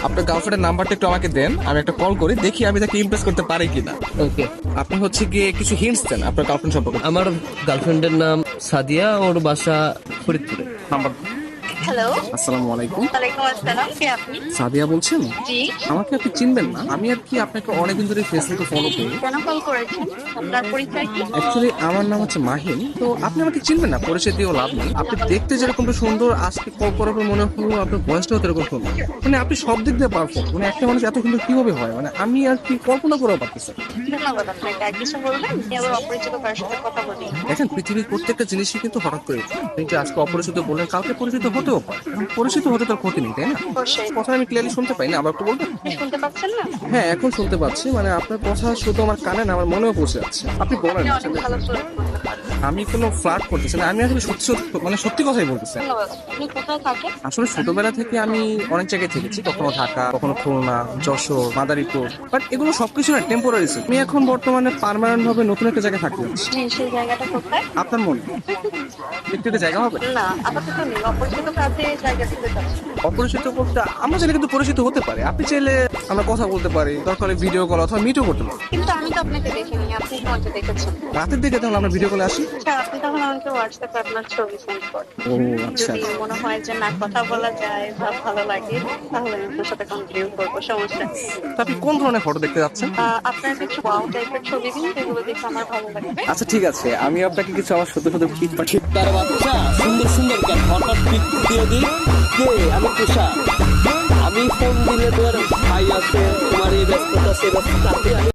আপনার গার্লফ্রেন্ডের নাম্বারটা একটু আমাকে দেন, আমি একটা কল করি, দেখি আমি তাকে ইমপ্রেস করতে পারি কিনা। ওকে। আপনি হচ্ছে গিয়ে কিছু হিন্টস দেন আপনার গার্লফ্রেন্ড সম্পর্কে। আমার গার্লফ্রেন্ডের নাম সাদিয়া, ওর বাসা ফরিদপুরে। নাম্বার। হ্যালো। আসসালামু আলাইকুম। ওয়ালাইকুম আসসালাম, কে আপনি? সাদিয়া বলছেন? জি। আমাকে আপনি চিনবেন না, আমি আর কি আপনাকে অনেকদিন ধরে ফেসবুকে ফলো করি। কেন কল করেছেন? আপনার পরিচয় কি? অ্যাকচুয়ালি আমার নাম হচ্ছে মাহিন, তো আপনি আমাকে চিনবেন না, পরিচয় দিয়েও লাভ নেই। আপনি দেখতে যেরকমটা সুন্দর, আজকে কল করার পর মনে হলো আপনার বয়সটাও এরকম সুন্দর। মানে আপনি সব দিক দিয়ে পারফেক্ট, মানে একটা মানুষ এত সুন্দর কিভাবে হয়, মানে আমি আর কি কল্পনা করেও পারতেছি না। ধন্যবাদ আপনাকে। আর কিছু বলবেন? আমি আবার অপরিচিত কারোর সাথে কথা বলি। দেখেন, পৃথিবীর প্রত্যেকটা জিনিসই কিন্তু হঠাৎ করে হয়। আপনি যে আজকে অপরিচিত বললেন, কালকে পরিচিত হতেও পারে। এখন পরিচিত হতে তার ক্ষতি নেই, তাই না? অবশ্যই। কথা আমি ক্লিয়ারলি শুনতে পাই না, আবার একটু বলবেন? শুনতে পাচ্ছেন না? হ্যাঁ, এখন শুনতে পাচ্ছি। মানে আপনার কথা শুধু আমার কানে না, আমার মনেও পৌঁছে যাচ্ছে। আপনি বলেন। আপনি অনেক ভালো ফ্লার্ট করতে পারেন। আমি কোনো ফ্লার্ট করতেছি না, আমি আসলে সত্যি সত্যি, মানে সত্যি কথাই বলতেছি। ধন্যবাদ। আপনি কোথায় থাকেন? আসলে ছোটবেলা থেকে আমি অনেক জায়গায় থেকেছি, কখনো ঢাকা, কখনো খুলনা, যশোর, মাদারীপুর, বাট এগুলো সবকিছু না টেম্পোরারি ছিল। আমি এখন বর্তমানে পার্মানেন্ট ভাবে নতুন একটা জায়গায় থাকতে যাচ্ছি। জি, সেই জায়গাটা কোথায়? আপনার মনে একটু একটা জায়গা হবে? না, আপাতত নেই। অপরিচিত কাজে জায়গা থেকে যাচ্ছি। অপরিচিত বলতে আমরা চাইলে কিন্তু পরিচিত হতে পারি। আপনি চাইলে আমরা কথা বলতে পারি, দরকার হলে ভিডিও কল অথবা মিটও করতে পারি। কিন্তু আমি তো আপনাকে দেখিনি, আপনি আমাকে দেখেছেন। রাতের দিকে তাহলে আমরা ভিডিও কলে আসি। আচ্ছা, আপনি তখন আমাকে হোয়াটসঅ্যাপে আপনার ছবি সেন্ড করেন। ও আচ্ছা। যদি মনে হয় যে না, কথা বলা যায় বা ভালো লাগে, তাহলে আমি আপনার সাথে কন্টিনিউ করবো, সমস্যা নেই। তা আপনি কোন ধরনের ফটো দেখতে যাচ্ছেন? আপনার কিছু ওয়াও টাইপের ছবি দিন, যেগুলো দেখে আমার ভালো লাগবে। আচ্ছা ঠিক আছে, আমি আপনাকে কিছু আমার সত্য সত্য পিক পাঠিয়ে। তার বাচ্চা সুন্দর সুন্দর কেন হঠাৎ পিক দিয়ে দিই। কে? আমি তুষার। আমি ফোন দিলে তোর ভাই আছে, তোমার এই ব্যস্ততা সে ব্যস্ততা, আমি